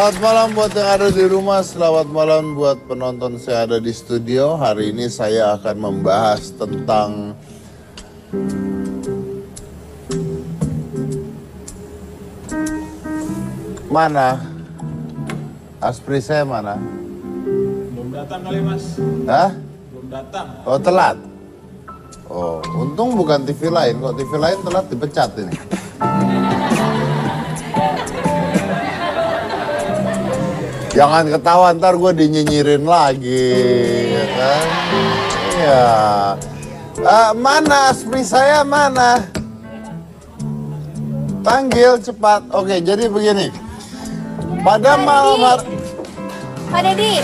Selamat malam buat yang ada di rumah, selamat malam buat penonton saya ada di studio. Hari ini saya akan membahas tentang mana aspri saya mana? Belum datang kali mas. Hah? Belum datang. Oh telat. Oh untung bukan TV lain, kok TV lain telat dipecat ini. Jangan ketawa, ntar gue dinyinyirin lagi, ya kan? Iya. Mana aspri saya, mana? Panggil cepat. Oke, jadi begini. Pada malam hari... Pak Dedi.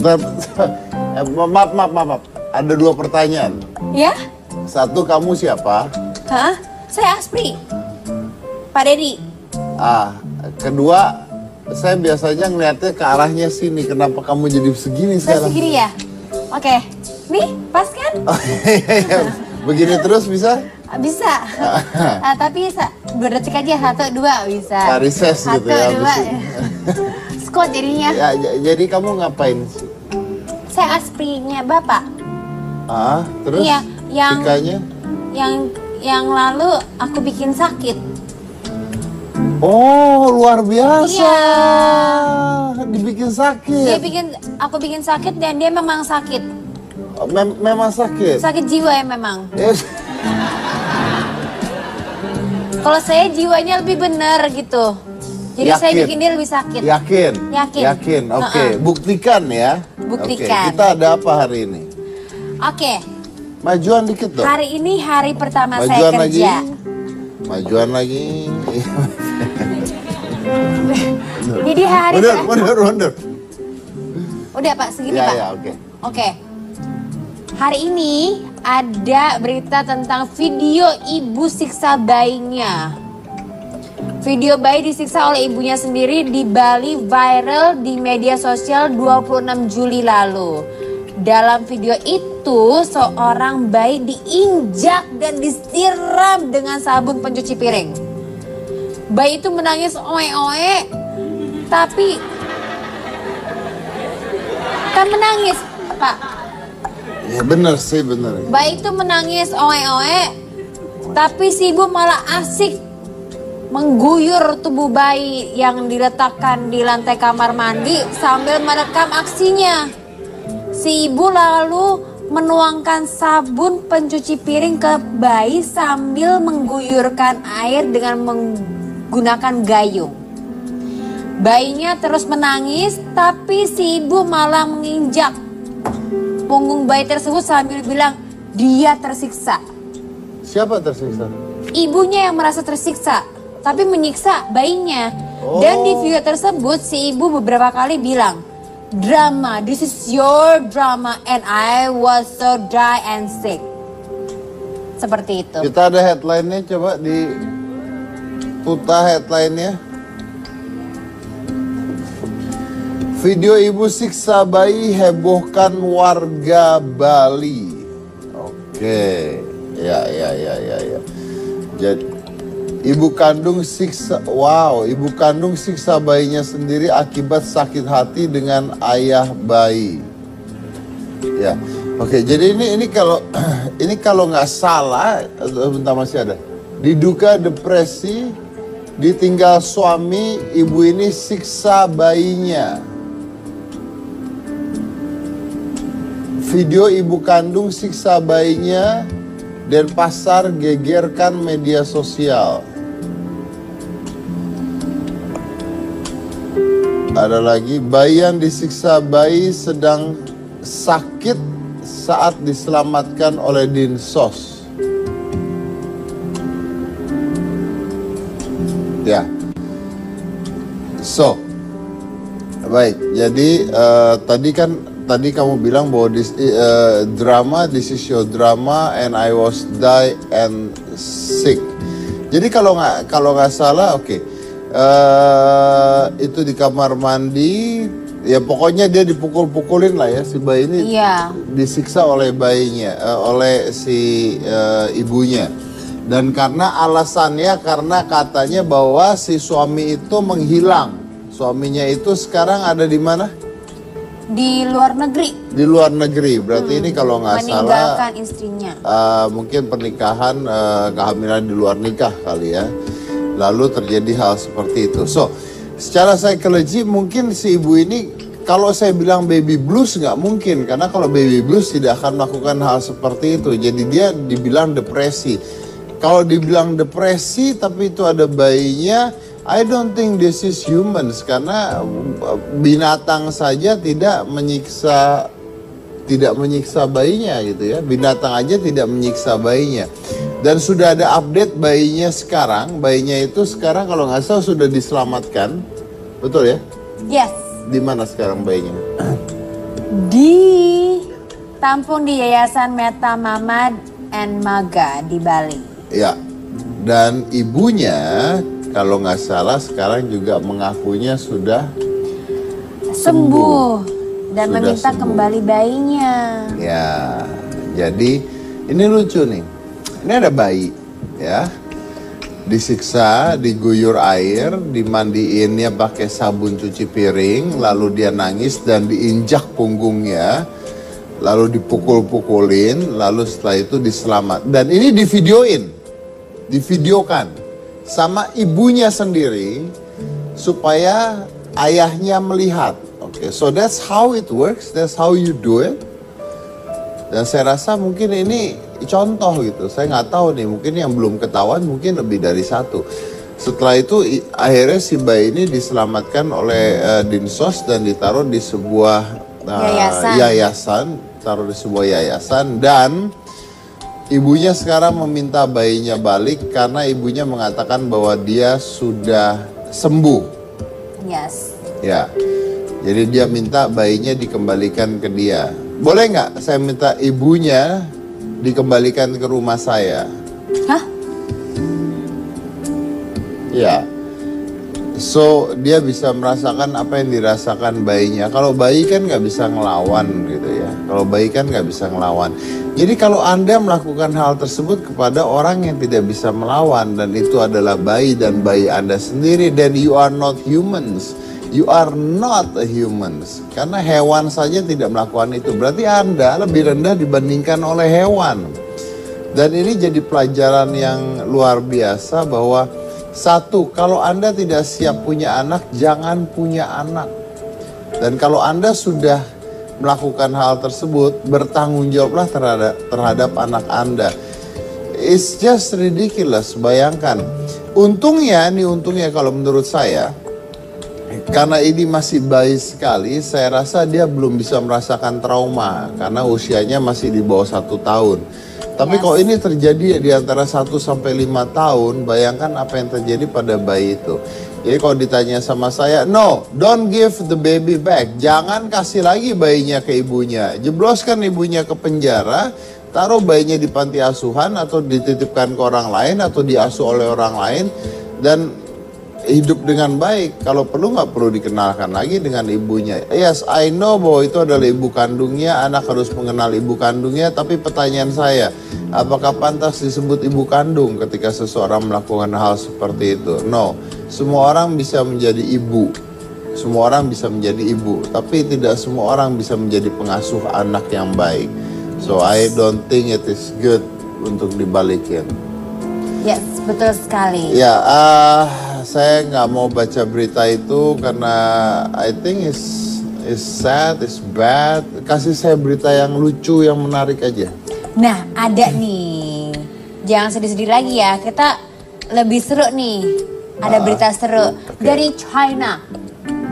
Maaf. Ada dua pertanyaan. Ya? Satu, kamu siapa? Hah? Saya Aspri. Pak Dedi. Kedua, saya biasanya ngeliatnya ke arahnya sini. Kenapa kamu jadi segini Saya sekarang? segini ya? Oke. Nih, pas kan? Begini terus bisa? Bisa. Tapi 2 detik aja, 1, 2 bisa. Recess gitu ya. 1, 2. Squat jadinya. Ya, jadi kamu ngapain sih? Saya Asprinya Bapak. Terus? Iya, Tikanya? yang lalu aku bikin sakit. Oh, luar biasa. Iya. Dibikin sakit. Aku bikin sakit dan dia memang sakit. Memang sakit? Sakit jiwa ya memang. Yes. Kalau saya jiwanya lebih benar gitu. Jadi Yakin. saya bikin dia lebih sakit. Yakin. Oke. Buktikan ya. Buktikan. Oke. Kita ada apa hari ini? Oke. Majuan dikit dong. Hari ini hari pertama Majuan saya kerja. Majuan lagi. Jadi hari Mundur. Udah Pak, segini Ya, Pak. ya, oke. Oke. Hari ini ada berita tentang video ibu siksa bayinya. Video bayi disiksa oleh ibunya sendiri di Bali viral di media sosial 26 Juli lalu. Dalam video itu, seorang bayi diinjak dan disiram dengan sabun pencuci piring. Bayi itu menangis oe-oe, tapi kan menangis, Pak. Ya bener sih, bener. Bayi itu menangis oe-oe, tapi si ibu malah asik mengguyur tubuh bayi yang diletakkan di lantai kamar mandi sambil merekam aksinya. Si ibu lalu menuangkan sabun pencuci piring ke bayi sambil mengguyurkan air dengan menggunakan gayung. Bayinya terus menangis, tapi si ibu malah menginjak punggung bayi tersebut sambil bilang dia tersiksa. Siapa tersiksa? Ibunya yang merasa tersiksa, tapi menyiksa bayinya. Oh. Dan di video tersebut si ibu beberapa kali bilang, "Drama, this is your drama and I was so dry and sick." Seperti itu. Kita ada headline-nya, coba di putar headline-nya. Video ibu siksa bayi hebohkan warga Bali. Oke. Ya. Jadi ibu kandung siksa bayinya sendiri akibat sakit hati dengan ayah bayi. Ya. Oke, jadi ini kalau nggak salah, bentar masih ada. Diduga depresi, ditinggal suami, ibu ini siksa bayinya. Video ibu kandung siksa bayinya dan pasar gegerkan media sosial. Ada lagi, bayi yang disiksa bayi sedang sakit saat diselamatkan oleh Dinsos. Ya. So, baik. Jadi tadi kamu bilang bahwa this is your drama and I was die and sick. Jadi kalau nggak salah, oke. Itu di kamar mandi. Ya pokoknya dia dipukul-pukulin lah ya, si bayi ini Iya. disiksa oleh bayinya, oleh si ibunya. Dan karena alasannya karena katanya bahwa si suami itu menghilang. Suaminya itu sekarang ada di mana? Di luar negeri. Di luar negeri. Berarti ini kalau nggak salah Meninggalkan istrinya. mungkin pernikahan, kehamilan di luar nikah kali ya. Lalu terjadi hal seperti itu. So, secara psikologi mungkin si ibu ini, kalau saya bilang baby blues nggak mungkin. Karena kalau baby blues tidak akan melakukan hal seperti itu. Jadi dia dibilang depresi. Kalau dibilang depresi tapi itu ada bayinya, I don't think this is humans. Karena binatang saja tidak menyiksa bayinya gitu ya. Binatang aja tidak menyiksa bayinya. Dan sudah ada update bayinya sekarang. Bayinya itu sekarang kalau nggak salah sudah diselamatkan. Betul ya? Yes. Di mana sekarang bayinya? Ditampung di Yayasan Meta Mamad and Maga di Bali. Ya. Dan ibunya kalau nggak salah sekarang juga mengakunya sudah Sembuh. Dan Sudah meminta sembuh. kembali bayinya. Ya. Jadi ini lucu nih. Ini ada bayi ya. Disiksa, diguyur air, dimandiinnya pakai sabun cuci piring, lalu dia nangis dan diinjak punggungnya, lalu dipukul-pukulin, lalu setelah itu diselamat. Dan ini divideokan sama ibunya sendiri supaya ayahnya melihat. Oke, so that's how it works, that's how you do it. Dan saya rasa mungkin ini contoh gitu. Saya nggak tahu nih, mungkin yang belum ketahuan mungkin lebih dari satu. Setelah itu akhirnya si bayi ini diselamatkan oleh Dinsos dan ditaruh di sebuah yayasan, dan ibunya sekarang meminta bayinya balik karena ibunya mengatakan bahwa dia sudah sembuh. Yes. Ya, jadi dia minta bayinya dikembalikan ke dia. Boleh nggak saya minta ibunya dikembalikan ke rumah saya? Hah? Ya. So dia bisa merasakan apa yang dirasakan bayinya. Kalau bayi kan nggak bisa ngelawan gitu ya. Kalau bayi kan nggak bisa ngelawan. Jadi kalau Anda melakukan hal tersebut kepada orang yang tidak bisa melawan, dan itu adalah bayi dan bayi Anda sendiri, then you are not humans. You are not a humans. Karena hewan saja tidak melakukan itu. Berarti Anda lebih rendah dibandingkan oleh hewan. Dan ini jadi pelajaran yang luar biasa bahwa satu, kalau Anda tidak siap punya anak, jangan punya anak. Dan kalau Anda sudah melakukan hal tersebut, bertanggung jawablah terhadap anak Anda. It's just ridiculous, bayangkan. Untungnya kalau menurut saya, karena ini masih bayi sekali, saya rasa dia belum bisa merasakan trauma karena usianya masih di bawah 1 tahun. Tapi Yes. kalau ini terjadi di antara 1 sampai 5 tahun, bayangkan apa yang terjadi pada bayi itu. Jadi kalau ditanya sama saya, no, don't give the baby back. Jangan kasih lagi bayinya ke ibunya. Jebloskan ibunya ke penjara, taruh bayinya di panti asuhan atau dititipkan ke orang lain atau diasuh oleh orang lain dan hidup dengan baik. Kalau perlu nggak perlu dikenalkan lagi dengan ibunya. Yes, I know bahwa itu adalah ibu kandungnya, anak harus mengenal ibu kandungnya. Tapi pertanyaan saya, apakah pantas disebut ibu kandung ketika seseorang melakukan hal seperti itu? No, semua orang bisa menjadi ibu. Semua orang bisa menjadi ibu, tapi tidak semua orang bisa menjadi pengasuh anak yang baik. So I don't think it is good untuk dibalikin. Yes, betul sekali. Ya, saya nggak mau baca berita itu karena I think is sad, is bad. Kasih saya berita yang lucu, yang menarik aja. Nah, ada nih. Jangan sedih-sedih lagi ya. Kita lebih seru nih. Ada berita seru oke. dari China.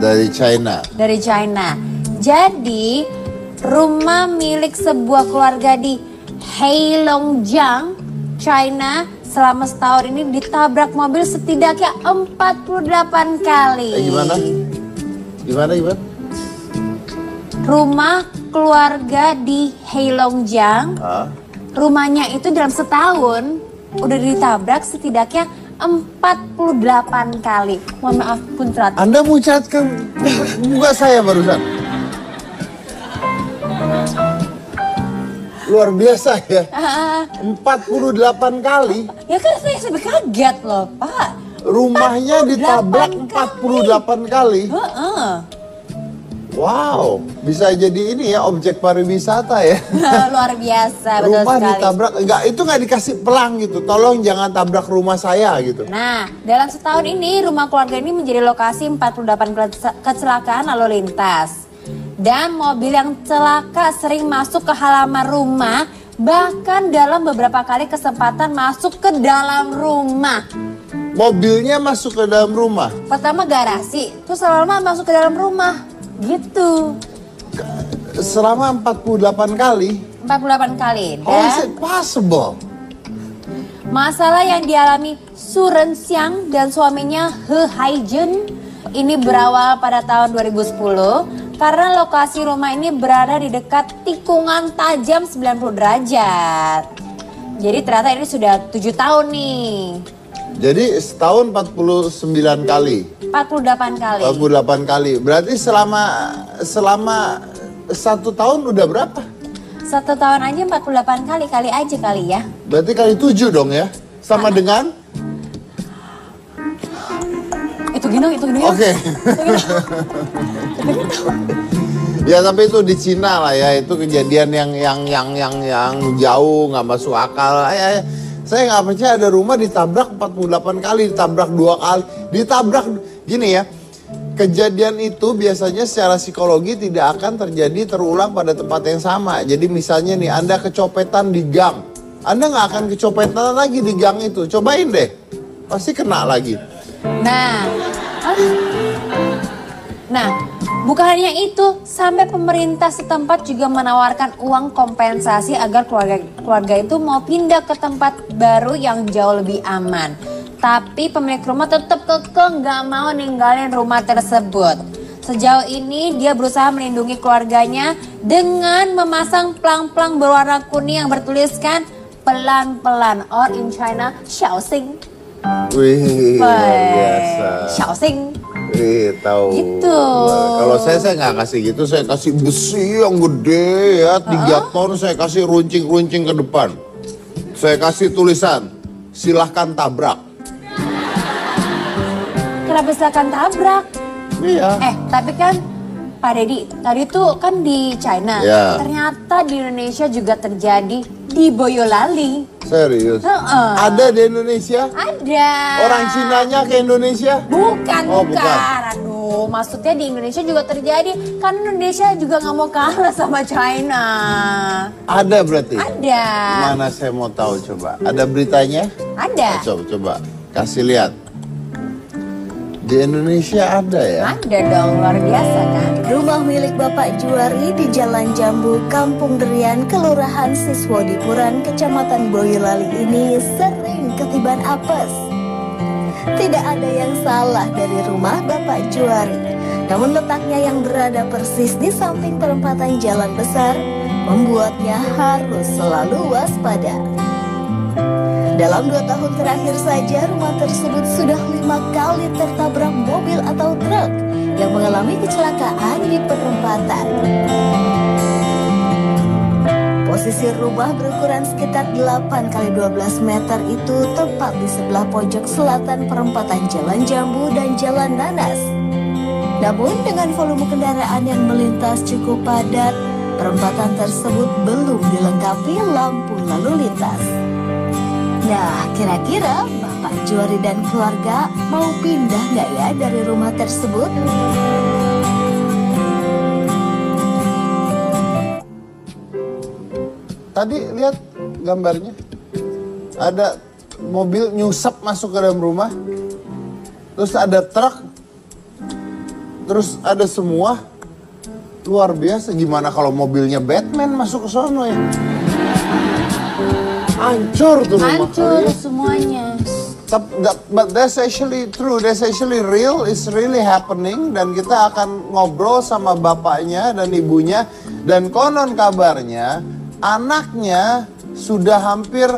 Dari China. Dari China. Jadi, rumah milik sebuah keluarga di Heilongjiang, China, selama setahun ini ditabrak mobil setidaknya 48 kali. Gimana? Rumah keluarga di Heilongjiang, Hah? rumahnya itu dalam setahun udah ditabrak setidaknya 48 kali. Mohon maaf, Puntrat. Anda mencatatkan muka saya barusan. Luar biasa ya. 48 kali. Ya kan saya sampai kaget loh, Pak. Rumahnya ditabrak 48 kali. Wow, bisa jadi ini ya objek pariwisata ya. Luar biasa, betul Rumah sekali. ditabrak, itu nggak dikasih pelang gitu. Tolong jangan tabrak rumah saya gitu. Nah, dalam setahun ini rumah keluarga ini menjadi lokasi 48 kecelakaan lalu lintas. Dan mobil yang celaka sering masuk ke halaman rumah, bahkan dalam beberapa kali kesempatan masuk ke dalam rumah. Mobilnya masuk ke dalam rumah. Pertama garasi, terus lama-lama masuk ke dalam rumah. Gitu. Selama 48 kali. 48 kali. How is Dan it possible? masalah yang dialami Su Renxiang dan suaminya He Haijun ini berawal pada tahun 2010 karena lokasi rumah ini berada di dekat tikungan tajam 90 derajat. Jadi ternyata ini sudah 7 tahun nih. Jadi setahun 49 kali. 48 kali. 48 kali. Berarti selama 1 tahun udah berapa? 1 tahun aja 48 kali, kali aja kali ya. Berarti kali 7 dong ya? Sama dengan? Itu gini. Oke. Ya tapi itu di Cina lah ya, itu kejadian yang jauh, nggak masuk akal. Saya nggak percaya ada rumah ditabrak 48 kali, ditabrak 2 kali, gini ya. Kejadian itu biasanya secara psikologi tidak akan terulang pada tempat yang sama. Jadi misalnya nih, Anda kecopetan di gang, Anda nggak akan kecopetan lagi di gang itu. Cobain deh, pasti kena lagi. Nah, bukan hanya itu, sampai pemerintah setempat juga menawarkan uang kompensasi agar keluarga itu mau pindah ke tempat baru yang jauh lebih aman. Tapi pemilik rumah tetap kekeh nggak mau ninggalin rumah tersebut. Sejauh ini dia berusaha melindungi keluarganya dengan memasang pelang-pelang berwarna kuning yang bertuliskan pelan-pelan, or in China, Xiaoxing. Wih, luar biasa. Xiaoxing. Wih, tahu. Gitu. Kalau saya nggak kasih gitu, saya kasih besi yang gede ya, 3 ton, saya kasih runcing-runcing ke depan. Saya kasih tulisan, silahkan tabrak. Kenapa silakan tabrak? Iya. Tapi kan Pak Deddy, tadi tuh kan di China. Ya. Ternyata di Indonesia juga terjadi di Boyolali. Serius? Ada di Indonesia? Ada. Orang Cinanya ke Indonesia? Bukan. bukan. Aduh, maksudnya di Indonesia juga terjadi. Kan Indonesia juga nggak mau kalah sama China. Ada berarti? Ada. Mana saya mau tahu coba. Ada beritanya? Ada. Coba. Kasih lihat. Di Indonesia ada ya? Ada dong, luar biasa kan. Rumah milik Bapak Juari di Jalan Jambu, Kampung Derian, Kelurahan Siswodipuran, Kecamatan Boyolali ini sering ketiban apes. Tidak ada yang salah dari rumah Bapak Juari. Namun letaknya yang berada persis di samping perempatan jalan besar membuatnya harus selalu waspada. Dalam 2 tahun terakhir saja rumah tersebut sudah 5 kali tertabrak mobil atau truk yang mengalami kecelakaan di perempatan. Posisi rumah berukuran sekitar 8 x 12 meter itu tepat di sebelah pojok selatan perempatan Jalan Jambu dan Jalan Nanas. Namun dengan volume kendaraan yang melintas cukup padat, perempatan tersebut belum dilengkapi lampu lalu lintas. Nah, kira-kira Bapak Juari dan keluarga mau pindah nggak ya dari rumah tersebut? Tadi lihat gambarnya. Ada mobil nyusap masuk ke dalam rumah. Terus ada truk. Terus ada semua. Luar biasa. Gimana kalau mobilnya Batman masuk ke sono ya? Hancur tuh rumah. Hancur semuanya. But that's actually true, that's actually real, it's really happening. Dan kita akan ngobrol sama bapaknya dan ibunya. Dan konon kabarnya anaknya sudah hampir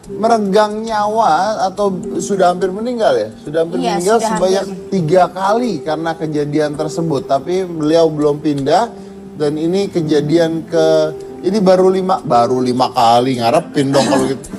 meregang nyawa atau sudah hampir meninggal ya? Sudah hampir Iya, meninggal sudah sebanyak 3 kali karena kejadian tersebut. Tapi beliau belum pindah dan ini kejadian ini baru lima kali, ngarepin dong kalau gitu.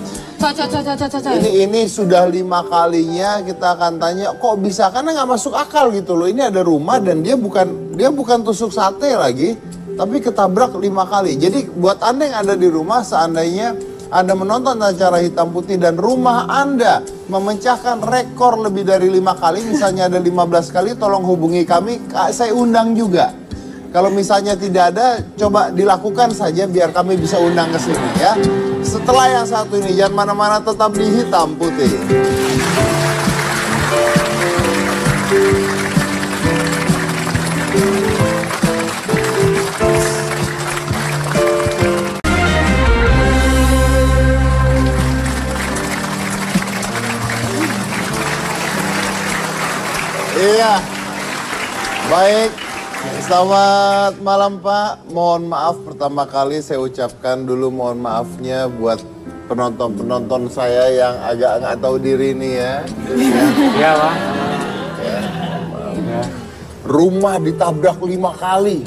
Ini sudah 5 kalinya kita akan tanya kok bisa, karena nggak masuk akal gitu loh. Ini ada rumah dan dia bukan tusuk sate lagi, tapi ketabrak 5 kali. Jadi buat Anda yang ada di rumah, seandainya Anda menonton acara Hitam Putih dan rumah Anda memecahkan rekor lebih dari 5 kali, misalnya ada 15 kali, tolong hubungi kami, saya undang juga. Kalau misalnya tidak ada, coba dilakukan saja biar kami bisa undang ke sini ya. Setelah yang satu ini, jangan mana-mana, tetap di Hitam Putih. Iya, baik. Selamat malam Pak, mohon maaf pertama kali saya ucapkan dulu mohon maafnya buat penonton-penonton saya yang agak nggak tahu diri nih ya. Iya Pak. Ya, ya. Rumah ditabrak 5 kali.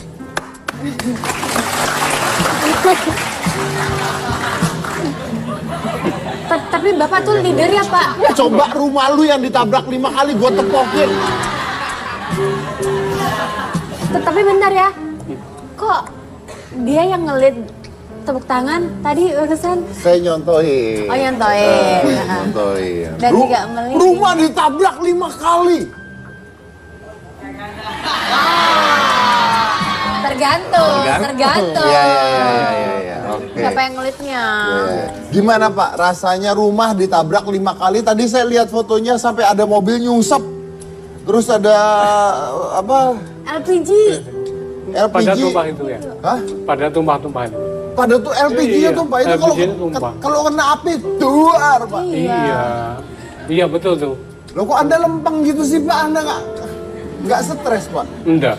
Tapi Bapak tuh leader ya Pak? Coba rumah lu yang ditabrak 5 kali gue tepokin. Tapi bentar ya, kok dia yang ngelit tepuk tangan tadi urusan? Saya nyontohin. Oh nyontohin. Nyontohin. Dan juga melit. Rumah ditabrak 5 kali. Tergantung. Iya. Oke. Siapa yang ngelitnya? Ya. Gimana Pak, rasanya rumah ditabrak 5 kali? Tadi saya lihat fotonya sampai ada mobil nyungsep. Terus ada apa? LPG. Pada tumpah itu ya? Hah? Pada tumpah-tumpah itu. Pada tuh LPG-nya Iya, tumpah itu LPG-nya tumpah. kalau kena api duar Pak. Iya betul tuh. Loh kok Anda lempeng gitu sih Pak? Anda nggak stres Pak? Enggak.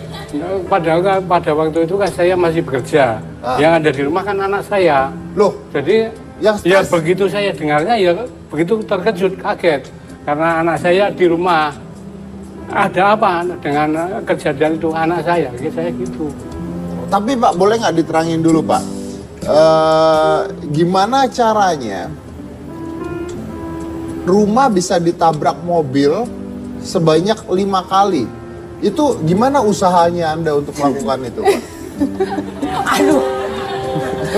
Pada waktu itu kan saya masih bekerja. Yang ada di rumah kan anak saya. Loh, Jadi yang ya stres? begitu saya dengarnya ya begitu terkejut, kaget. Karena anak saya di rumah. Ada apa dengan kejadian itu anak saya gitu. Tapi Pak, boleh nggak diterangin dulu Pak? Gimana caranya rumah bisa ditabrak mobil sebanyak 5 kali? Itu gimana usahanya Anda untuk melakukan itu Pak? Aduh.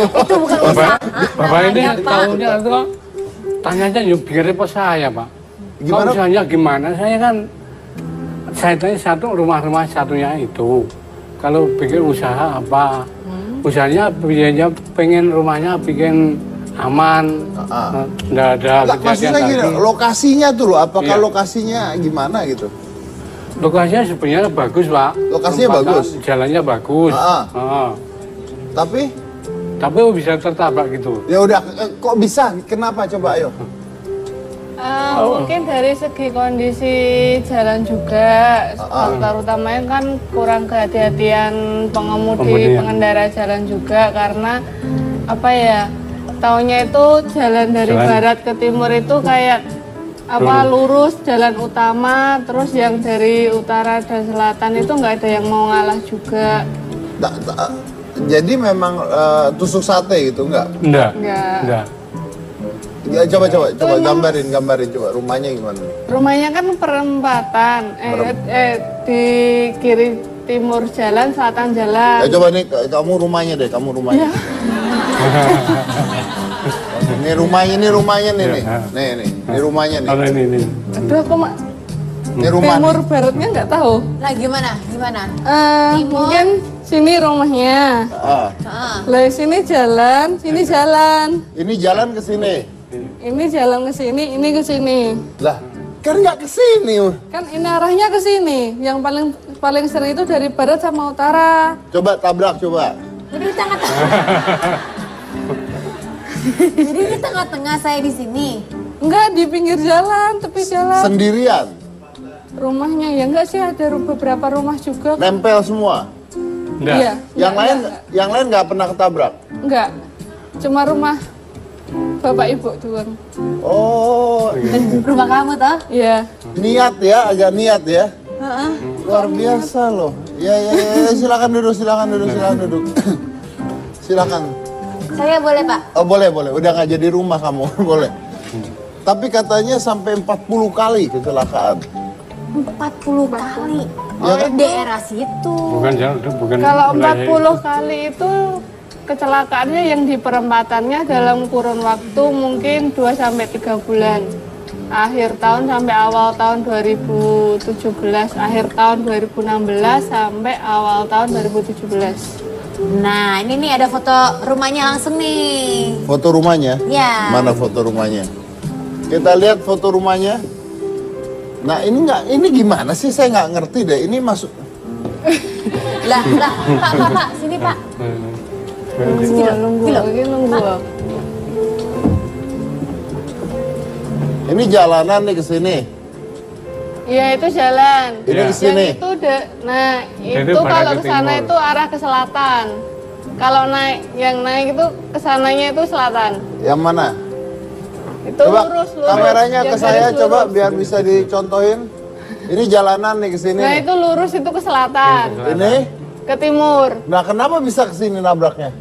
Itu bukan usaha. Bapak ini Pak. tahunya itu tanyanya bikin repot saya Pak. Gimana? Kalau usahanya gimana? Saya tanya satu rumah satunya itu. Kalau bikin usaha apa? Usahanya biayanya pengen rumahnya bikin aman. Nggak ada Nggak, maksudnya kejadian gini, lagi. lokasinya tuh loh, apakah Iya. lokasinya gimana gitu? Lokasinya sebenarnya bagus Pak. Lokasinya Tempatnya, bagus? Jalannya bagus. Tapi bisa tertabrak gitu. Ya udah, kok bisa? Kenapa? Coba ayo. Mungkin dari segi kondisi jalan juga, faktor utamanya kan kurang kehati-hatian pengemudi, pengendara jalan juga karena apa ya, taunya itu jalan dari barat ke timur itu kayak apa lurus jalan utama, terus yang dari utara dan selatan itu nggak ada yang mau ngalah juga. Jadi memang tusuk sate gitu enggak? Enggak. Ya, coba gambarin coba rumahnya gimana? Rumahnya kan perempatan, di kiri timur jalan, selatan jalan. Ya coba nih kamu rumahnya deh, kamu rumahnya. Ini rumahnya nih. Ini rumahnya nih. Kalau ini. Aduh, aku Ini rumah. timur baratnya nggak tahu. Lah gimana? Timur. Mungkin sini rumahnya. Lah sini jalan, sini jalan. Ini jalan ke sini. Ini jalan ke sini, ini ke sini. Lah, kan nggak ke sini. Kan ini arahnya ke sini. Yang paling sering itu dari barat sama utara. Coba tabrak coba. Jadi di tengah-tengah. Jadi di tengah-tengah saya di sini. Enggak, di pinggir jalan, tepi jalan. Sendirian. Rumahnya ya enggak sih, ada beberapa rumah juga. Nempel semua. Enggak. Iya. Yang lain nggak pernah ketabrak. Enggak. Cuma rumah bapak ibu doang. Oh, Rumah kamu toh? Iya. niat ya, agak niat ya. Luar biasa loh. Ya, silakan duduk. Silakan. Saya boleh Pak? Oh boleh. Udah nggak jadi rumah kamu, boleh. Tapi katanya sampai 40 kali kecelakaan. 40 kali. Ya kan? Daerah situ. Bukan Kalau wilayah 40 kali itu kecelakaannya yang di perempatannya dalam kurun waktu mungkin 2-3 bulan. Akhir tahun sampai awal tahun 2017, akhir tahun 2016 sampai awal tahun 2017. Nah, ini nih ada foto rumahnya langsung nih. Foto rumahnya? Ya. Mana foto rumahnya? Kita lihat foto rumahnya. Nah ini gimana sih? Saya nggak ngerti deh. Ini masuk. Lah, Pak, sini Pak. Nunggu. Ini jalanan nih ke sini. Iya itu jalan. Ini Ya. ke sini. Yang itu nah Jadi itu pada kalau ke ke sana timur. itu arah ke selatan. Kalau yang naik itu kesananya itu selatan. Yang mana? Itu Coba lurus. kameranya Yang ke saya garis coba lurus. biar bisa dicontohin. Ini jalanan nih ke sini. Nah nih. itu lurus itu ke selatan, Ini. ke timur. Nah kenapa bisa ke sini nabraknya?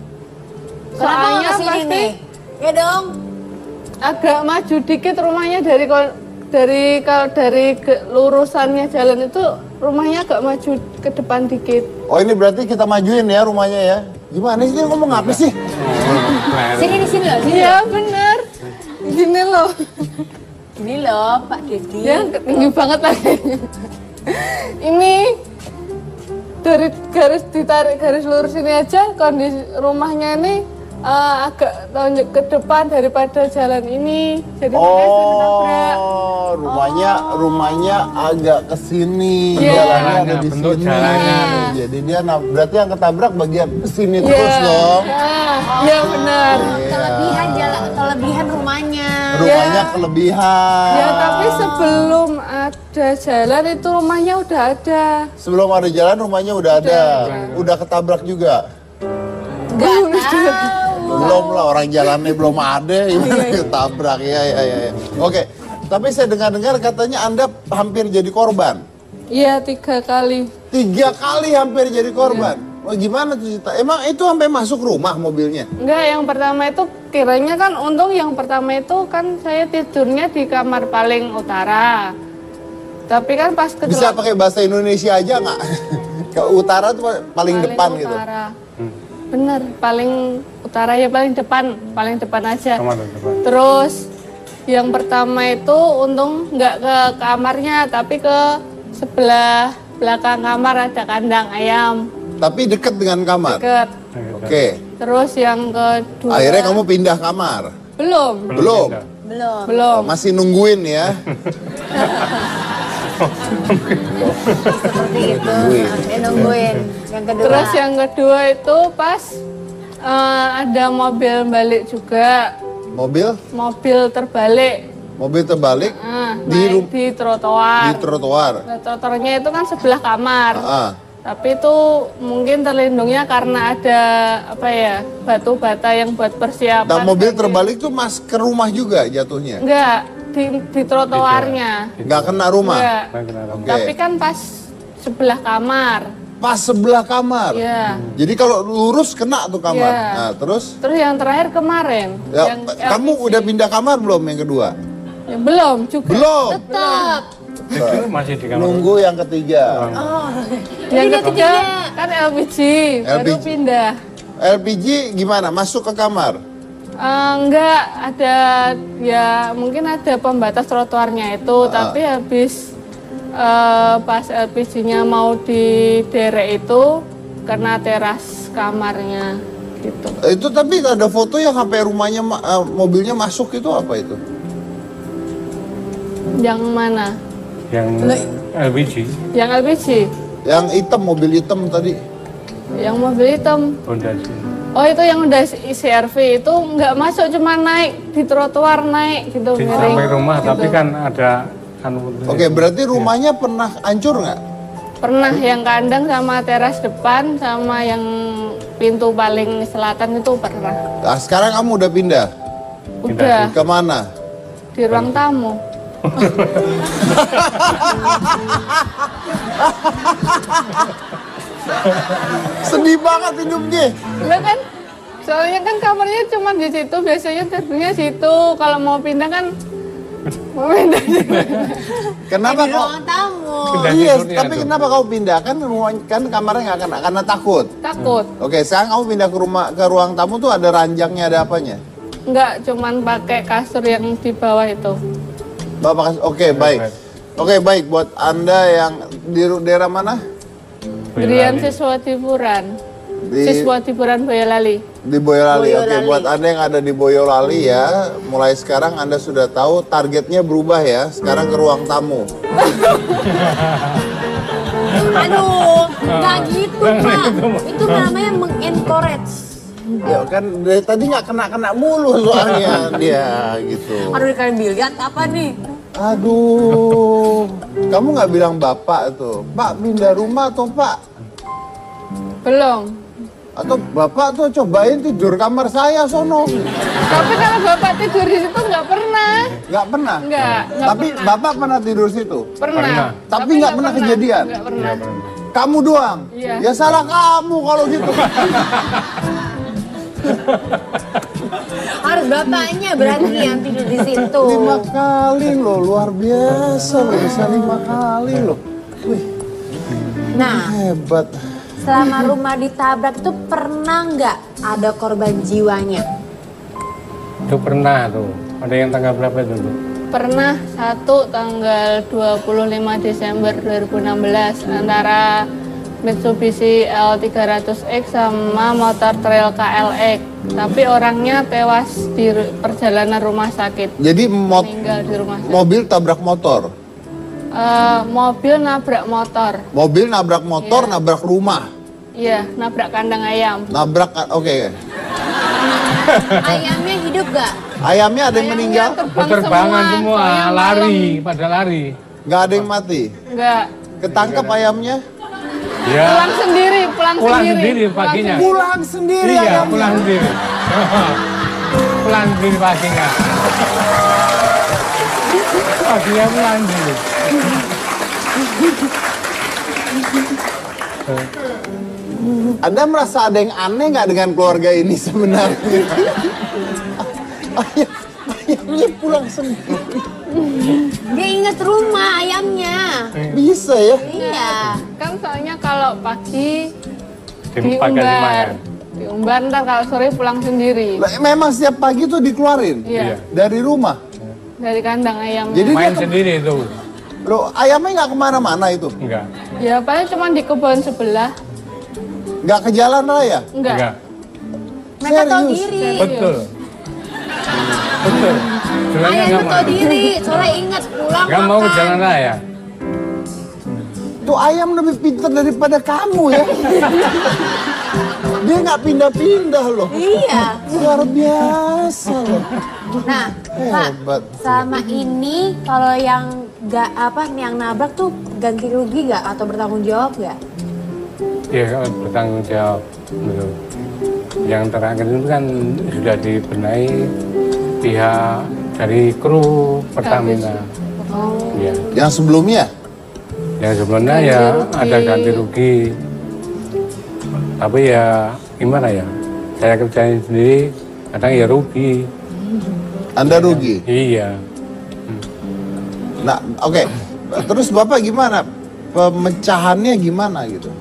Kenapa nggak Soalnya kesini pasti nih? Ya dong. agak maju dikit rumahnya dari lurusannya jalan itu rumahnya agak maju ke depan dikit. Oh ini berarti kita majuin ya rumahnya ya. Gimana sih dia ngomong apa sih? Sini loh, sini. Iya bener. Gini loh. Ini loh Pak Dedi. Ya tinggi banget lagi. Ini dari ditarik garis lurus ini aja kondisi rumahnya ini agak tonjok ke depan daripada jalan ini. Jadi makanya sering ketabrak. Oh, rumahnya agak ke sini. Iya. Jalannya ada di Bentuk sini. jalannya. Jadi dia berarti yang ketabrak bagian sini terus dong. Iya benar. Kelebihan rumahnya. Rumahnya kelebihan. Ya tapi sebelum ada jalan itu rumahnya udah ada. Sebelum ada jalan rumahnya udah ada. Udah ketabrak juga. Gak tahu. Belum lah, orang jalannya belum ada, ketabrak ya. Oke, tapi saya dengar-dengar katanya Anda hampir jadi korban. Iya 3 kali. 3 kali hampir jadi korban. Oh, gimana tuh cerita? Emang itu sampai masuk rumah mobilnya? Enggak, yang pertama itu kiranya kan untung yang pertama itu kan saya tidurnya di kamar paling utara. Tapi kan pas Bisa pakai bahasa Indonesia aja nggak? Ke utara tuh paling depan gitu. utara. Bener, paling utara ya paling depan aja. Kamar depan. Terus yang pertama itu untung nggak ke kamarnya, tapi ke sebelah belakang kamar ada kandang ayam. Tapi deket dengan kamar. Deket. Oke. Terus yang kedua. Akhirnya kamu pindah kamar? Belum. Belum. Belum. Masih nungguin ya? Seperti itu. Nungguin. Yang kedua. Terus yang kedua itu pas ada mobil balik juga. Mobil terbalik. Mobil terbalik Naik di trotoar. di trotoar. Nah, trotoarnya itu kan sebelah kamar. Ah. Tapi itu mungkin terlindungnya karena ada apa ya batu bata yang buat persiapan. Nah, mobil terbalik tuh mas ke rumah juga jatuhnya? Enggak di trotoarnya. Nggak kena rumah? Enggak. Oke. Tapi kan pas sebelah kamar. Pas sebelah kamar? Iya. Jadi kalau lurus kena tuh kamar? Iya. Nah terus? Terus yang terakhir kemarin. Ya, yang kamu LPG. udah pindah kamar belum yang kedua? Ya, belum juga. Belum? Tetap. Itu masih di kamar. Nunggu yang ketiga. Yang ketiga kan LPG, baru LPG. pindah. LPG gimana? Masuk ke kamar? Enggak ada ya mungkin ada pembatas trotoarnya itu, tapi habis pas LPG-nya mau diderek itu kena teras kamarnya gitu. Itu tapi ada foto yang sampai rumahnya mobilnya masuk itu apa itu? Yang mana? Yang LPG. Yang LPG? Yang hitam, mobil hitam tadi. Yang mobil hitam. Honda sih. Oh itu yang udah CR-V itu nggak masuk, cuma naik di trotoar naik gitu. Di miring, sampai rumah, gitu. tapi kan ada Oke, berarti rumahnya pernah hancur nggak? Pernah yang kandang sama teras depan sama yang pintu paling selatan itu pernah. Nah, sekarang kamu udah pindah? Udah Kemana? di ruang tamu. Sedih banget hidupnya. Lah kan, soalnya kan kamarnya cuma di situ, biasanya tidurnya situ. Kalau mau pindah kan mau pindah. Kenapa Di kau? ruang tamu. Pindah Iya, tidurnya tapi tuh. kenapa kau pindah? Kan kamarnya nggak kena karena takut. Takut. Oke, sekarang kamu pindah ke ruang tamu tuh ada ranjangnya, ada apanya? Enggak, cuman pakai kasur yang di bawah itu. Bapak, oke baik. Oke baik, buat Anda yang di daerah mana? Dirian Siswa Hiburan. Di Siswa Hiburan Boyolali. di Boyolali. Oke, Boyolali. buat Anda yang ada di Boyolali ya, mulai sekarang Anda sudah tahu targetnya berubah ya. Sekarang ke ruang tamu. Aduh, nggak gitu Pak. Itu namanya mengencourage. Ya kan dari tadi nggak kena mulu soalnya dia gitu. Aduh, kalian biliat apa nih? Aduh, kamu nggak bilang bapak tuh, Pak pindah rumah atau Pak? Belum. Atau bapak tuh cobain tidur kamar saya sono? Tapi kalau bapak tidur di situ nggak pernah. Nggak pernah. Nggak Tapi pernah. bapak pernah tidur situ. Pernah. Tapi nggak pernah kejadian? Nggak pernah. Kamu doang. Iya. Ya salah kamu kalau gitu. Harus bapaknya berarti yang tidur di situ. 5 kali loh, luar biasa loh, bisa 5 kali loh. Wih, Nah, hebat. selama rumah ditabrak itu pernah nggak ada korban jiwanya? Itu pernah tuh. Ada yang tanggal berapa itu tuh? Pernah satu tanggal 25 Desember 2016 antara Mitsubishi L300X sama motor trail KLX. Tapi orangnya tewas di perjalanan rumah sakit. Jadi Meninggal di rumah sakit. mobil tabrak motor. Mobil nabrak motor. Mobil nabrak motor, Iya. nabrak rumah. Iya, nabrak kandang ayam. Nabrak, oke. Ayamnya hidup nggak? Ayamnya ada yang meninggal? Berterbangan semua, soalnya lari, malam. pada lari. Nggak ada yang mati? Enggak. Ketangkap ayamnya? Ya, Pulang sendiri, pulang sendiri paginya. Pulang sendiri Iya, ayamnya. pulang sendiri. Pulang sendiri paginya. Paginya pulang sendiri. Anda merasa ada yang aneh nggak dengan keluarga ini sebenarnya? Ayamnya pulang sendiri. Dia inget rumah ayamnya. Bisa ya? Iya. Kan soalnya kalau pagi Dipakai diumbar. dimakan. Diumbar, ntar kalau sore pulang sendiri. Lah, memang setiap pagi tuh dikeluarin Iya, dari rumah. dari kandang ayam. Jadi dia Main sendiri itu. Loh, ayamnya nggak kemana-mana itu? Enggak. Ya paling cuma di kebun sebelah. Nggak ke jalan raya? Enggak. Enggak. Mereka tahu Serius? diri. Betul. Betul. Jalannya Ayamnya enggak tahu mau. diri. Soalnya ingat pulang Enggak mau ke makan. jalan raya. Tuh ayam lebih pintar daripada kamu ya. Dia nggak pindah-pindah loh. Iya. Luar biasa loh. Nah, Pak, Hebat. selama ini kalau yang nggak apa yang nabrak tuh ganti rugi nggak atau bertanggung jawab nggak? Ya kalau bertanggung jawab. Betul. Yang terakhir itu kan sudah dibenahi pihak dari kru Pertamina. Oh. Ya. Yang sebelumnya? Yang sebelumnya Ganti ya rugi. ada ganti rugi. Tapi ya gimana ya? Saya kerjain sendiri, kadang ya rugi. Anda rugi? Iya. Nah, oke. Terus Bapak gimana? Pemecahannya gimana gitu?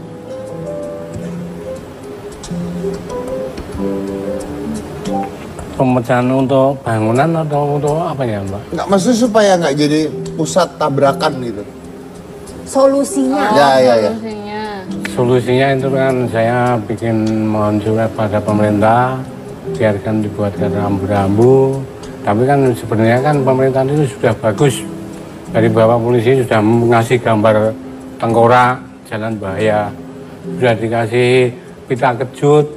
Pemecahan untuk bangunan atau untuk apa ya, Mbak? Nggak, maksudnya supaya nggak jadi pusat tabrakan gitu. Solusinya. Ya, ya, ya. Solusinya. Solusinya itu kan saya bikin mohon surat pada pemerintah, biarkan dibuatkan rambu-rambu. Tapi kan sebenarnya kan pemerintah itu sudah bagus. Dari Bapak polisi sudah mengasih gambar tengkorak, jalan bahaya. Sudah dikasih pita kejut,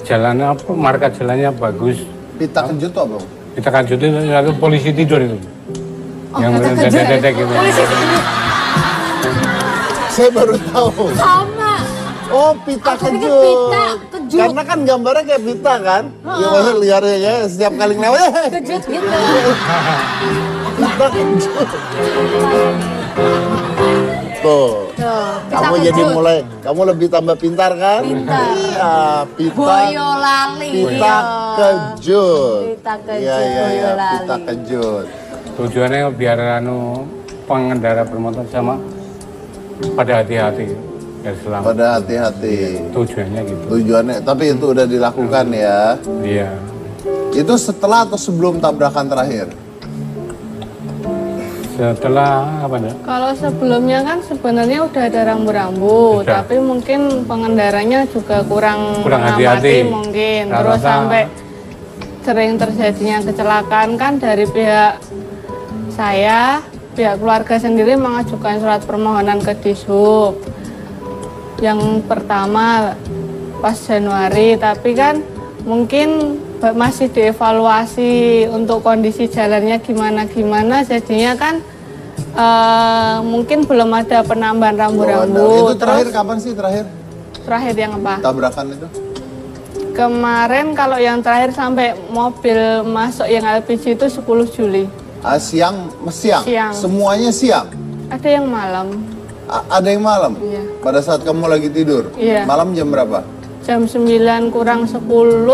jalannya apa, marka jalannya bagus. Pita kejut tuh apa? Pita kejut itu lalu polisi tidur itu. Yang pita kejut. dedek gitu. Polisi tidur. Saya baru tahu. Sama. Oh, pita Aku pikir kejut. pita kejut. Karena kan gambarnya kayak pita kan? Ya maksudnya liarnya ya, setiap kali lewat. Kejut gitu. Pita kejut. Tuh. Pita Kamu jadi kejut. mulai, kamu lebih tambah pintar kan? Pintar. Iya, pita. Boyolali. Pita kejut. Pita kejut, Iya, Boyolali. pita kejut. Tujuannya biar pengendara bermotor sama pada hati-hati biar selamat. Pada hati-hati. Tujuannya gitu. Tujuannya, tapi itu udah dilakukan ya. Iya. Itu setelah atau sebelum tabrakan terakhir? Setelah apa enggak? Kalau sebelumnya kan sebenarnya udah ada rambu-rambu, Udah. tapi mungkin pengendaranya juga kurang Kurang mengamati hati-hati. mungkin. Rata-rata. Terus sampai sering terjadinya kecelakaan kan dari pihak saya, pihak keluarga sendiri mengajukan surat permohonan ke Dishub. Yang pertama pas Januari, tapi kan mungkin masih dievaluasi untuk kondisi jalannya gimana-gimana, jadinya kan mungkin belum ada penambahan rambu-rambu. Itu terakhir kapan sih terakhir Terakhir yang apa? tabrakan itu? Kemarin kalau yang terakhir sampai mobil masuk yang LPG itu 10 Juli. Siang. Siang. Semuanya siang. Ada yang malam, Ada yang malam. Iya. Pada saat kamu lagi tidur. Iya. Malam jam berapa? jam 9 kurang 10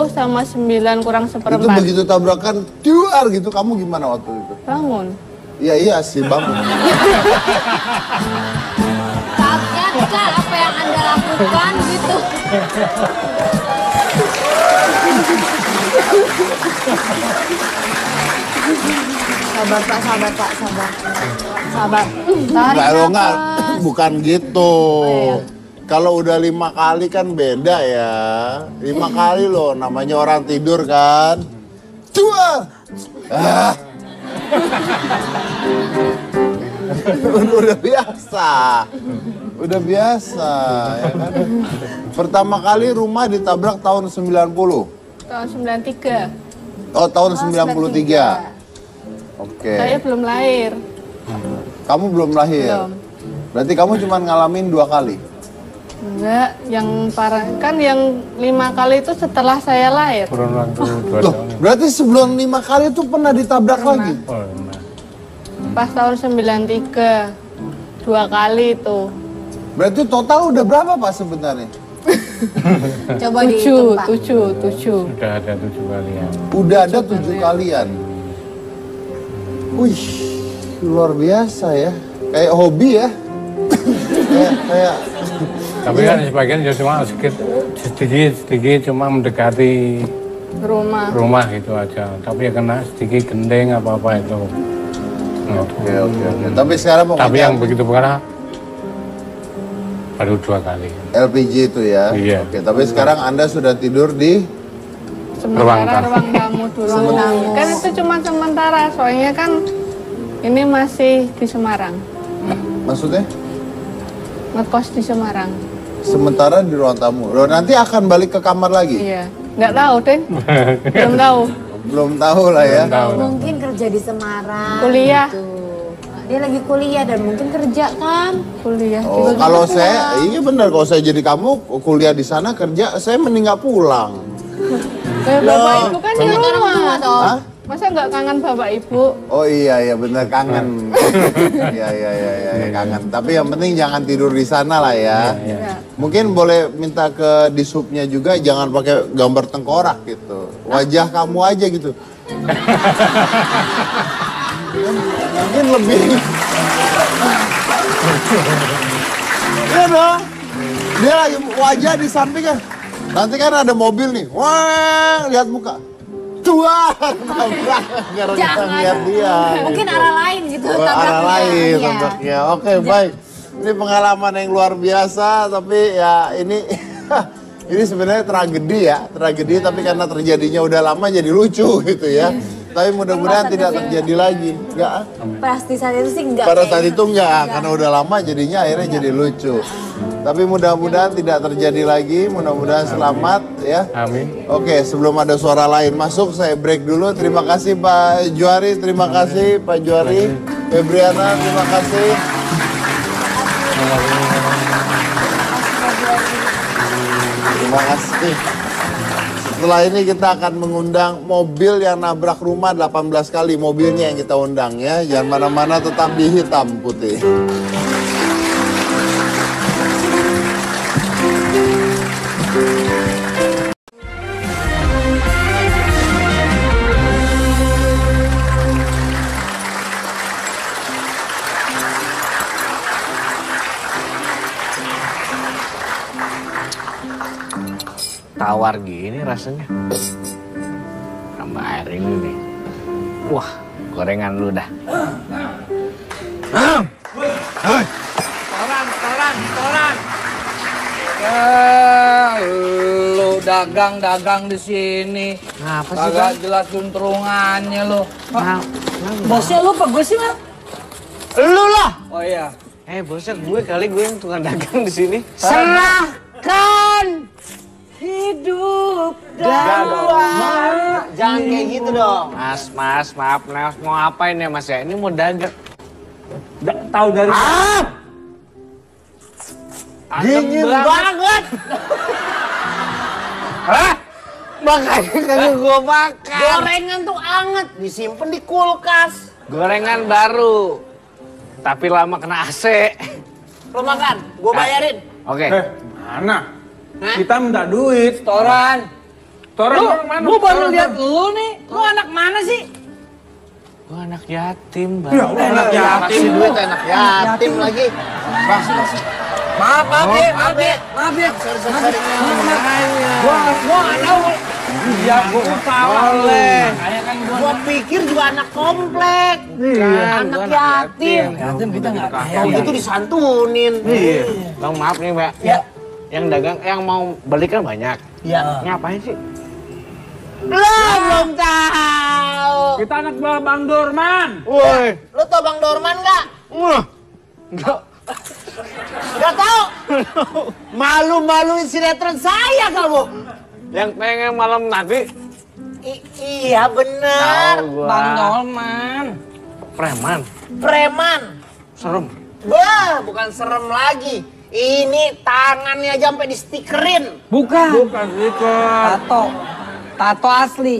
sama 9 kurang Itu seperempat. begitu tabrakan, duar gitu. Kamu gimana waktu itu? Bangun. Iya sih bang. Kagetkah apa yang Anda lakukan gitu? Sabar Pak, sabar Pak, sabar. Sabar. Tarik Kalau enggak, nafas. bukan gitu. iya. Kalau udah 5 kali kan beda ya. 5 kali loh, namanya orang tidur kan. Duar. Udah biasa. Udah biasa ya kan. Pertama kali rumah ditabrak tahun 90. Tahun 93. Oh, tahun 93. Oke. Saya belum lahir. Kamu belum lahir. Belum. Berarti kamu cuma ngalamin 2 kali. Enggak, yang parah kan yang 5 kali itu setelah saya lahir. Kurun waktu 2 Loh, tahun. berarti sebelum 5 kali itu pernah ditabrak lagi? Oh, nah. Pas tahun 93. 2 kali itu. Berarti total udah berapa Pak sebenarnya? Coba dihitung Pak. 7. Sudah ada 7 kali ya. Udah ada 7 kalian. Wih, luar biasa ya. Kayak hobi ya. kayak Tapi kan sebagian ya cuma sedikit cuma mendekati Rumah. rumah gitu aja. Tapi ya kena sedikit gendeng apa-apa itu. Nah, Oke. Tapi sekarang pokoknya tapi yang begitu parah baru 2 kali. LPG itu ya. Iya. Oke, tapi sekarang Anda sudah tidur di Sementara tamu. ruang tamu dulu. Kan itu cuma sementara, soalnya kan ini masih di Semarang. maksudnya Ngekos di Semarang. sementara di ruang tamu. Loh, nanti akan balik ke kamar lagi? Iya. Nggak tahu, Deng. Belum tahu. Belum tahu lah ya. Tahu. Mungkin kerja di Semarang. Kuliah. Gitu. Dia lagi kuliah dan mungkin kerja kan. Kuliah. Oh, kalau saya, iya benar kalau saya jadi kamu kuliah di sana kerja, saya mending nggak pulang. Bapak Ibu kan di Banyak orang tua rumah. toh. Hah? Masa nggak kangen Bapak Ibu? Oh iya benar kangen. Iya kangen. Tapi yang penting jangan tidur di sana lah ya. Ya. Mungkin boleh minta ke disubnya juga jangan pakai gambar tengkorak gitu. Wajah kamu aja gitu. Mungkin lebih. Iya dong. Dia lagi wajah di sampingnya. Nanti kan ada mobil nih. Wah, lihat muka. Tua, gara-gara Jangan. lihat dia. Mungkin arah lain gitu. Oh, arah tabraknya. lain Iya. tampaknya. Oke, baik. Ini pengalaman yang luar biasa, tapi ya ini ini sebenarnya tragedi ya, tragedi tapi karena terjadinya udah lama jadi lucu gitu ya. Tapi mudah-mudahan tidak terjadi lagi. Enggak? ah? Pasti saat itu sih enggak. Pada kayak saat gitu. itu enggak, karena udah lama jadinya akhirnya jadi lucu. Tapi mudah-mudahan tidak terjadi lagi, mudah-mudahan selamat ya. Amin. Oke, sebelum ada suara lain masuk, saya break dulu. Terima kasih Pak Juari, terima kasih Pak Juari. Febriana, terima kasih. Terima kasih. Setelah ini kita akan mengundang mobil yang nabrak rumah 18 kali. Mobilnya yang kita undang ya. Jangan mana-mana, tetap di Hitam Putih. Tawar gini rasanya. Tambah air ini nih. Wah, gorengan lu dah. Toran. Lu dagang di sini. Ngapa sih, Kagak Bang? jelas juntrungannya lu. Bosnya lu apa gue sih, Bang? Lu lah. Oh iya. Bosnya gue kali gue yang tukang dagang di sini. Serahkan hidup dan Jangan kayak gitu dong. Mas, maaf. Mau apain ya Mas ya? Ini mau dagang. Tahu dari Dingin banget. Hah? Makanya kagak gua makan. gorengan tuh anget, disimpan di kulkas. Gorengan baru. Tapi lama kena AC. Lo makan, gue bayarin. Oke. mana? Kita minta duit. Toran. Mana? Gua baru lihat lu nih. Lu anak mana sih? Gua anak yatim, Bang. Ya, anak yatim. Kasih duit anak yatim lagi. Maaf ya. Gua nggak tahu. Iya, gua salah. Boleh. Gue pikir juga anak komplek, anak yatim. Yatim kita nggak kaya. Kalau gitu disantunin. Iya. Bang, maaf nih, Mbak. Ya. Yang dagang, yang mau beli kan banyak. Ya. Ngapain sih? Lo belum tahu. Kita anak buah Bang Dorman. Woi. Lo tau Bang Dorman nggak? Enggak. Nggak tahu. Malu-maluin sinetron saya kamu. Yang pengen malam nanti. Iya bener. Tahu gua. Bang Norman. Preman. Preman. Serem. Wah, bukan serem lagi. Ini tangannya aja sampai di stikerin. Bukan. Bukan stiker. Tato asli.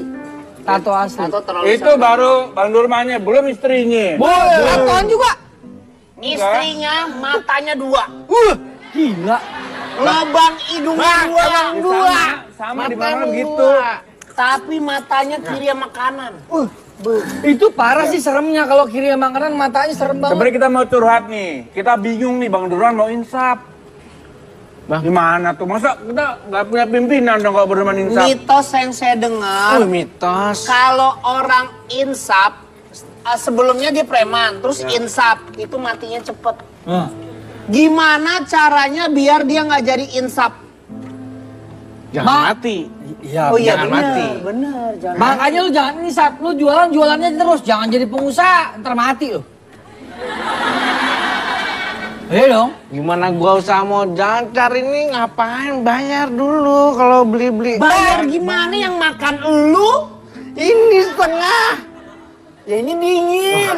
Atau terlalu Itu baru Bang Dormannya, belum istrinya. Tatoan juga. istrinya matanya 2. Gila. Lubang hidungnya 2. Sama di mana gitu. Tapi matanya kiri sama kanan. Itu parah sih seremnya kalau kiri sama kanan matanya serem banget. Sebenarnya kita mau curhat nih. Kita bingung nih Bang Dorman mau insaf. Bang. Gimana tuh? Masa kita nggak punya pimpinan dong kalau Dorman insaf? Mitos yang saya dengar, Mitos. kalau orang insaf, sebelumnya dia preman, terus insaf, itu matinya cepet. Gimana caranya biar dia nggak jadi insaf? Jangan mati. Iya. Oh iya jangan bener, mati. bener. Jangan. Makanya lu jangan ini saat lu jualannya terus, jangan jadi pengusaha, ntar mati lu. Iya dong. Gimana gua usaha mau jangan cari ini ngapain? Bayar dulu kalau beli-beli. Bayar gimana yang makan elu? Ini setengah. Ya ini dingin.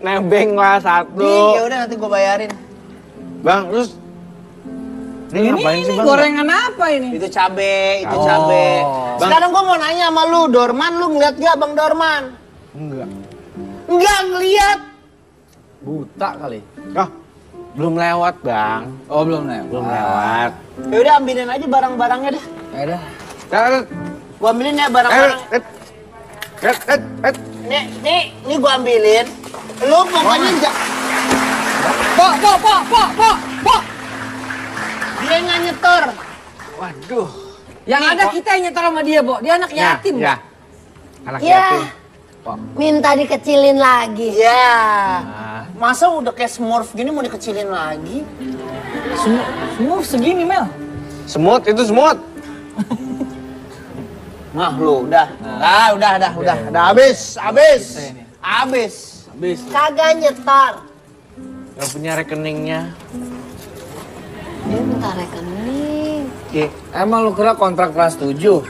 Nebeng lah satu. Ya udah nanti gue bayarin. Bang, terus ini ngapain sih, Bang? Gorengan apa ini? Itu cabe, itu cabe. Sekarang gue mau nanya sama lu, Dorman, lu ngeliat gak Bang Dorman? Enggak. Enggak ngeliat. Buta kali. Oh, belum lewat, Bang. Oh belum nih. Belum lewat. Ya udah ambilin aja barang-barangnya deh. Ya udah. Gua ambilin ya barang-barang. Nih gua ambilin. Lu pokoknya Pok. dia nggak nyetor. Waduh. Yang ada kita yang nyetor sama dia, Bo. Dia anak yatim. Ya. Anak Ya. yatim. Minta dikecilin lagi. Ya. Masa udah kayak Smurf gini mau dikecilin lagi? Semua segini, Mel. Semut, itu semut. Nah lu udah. Udah habis. Kagak nyetor. Gak punya rekeningnya. Dia minta rekening. Emang lu kira kontrak kelas 7?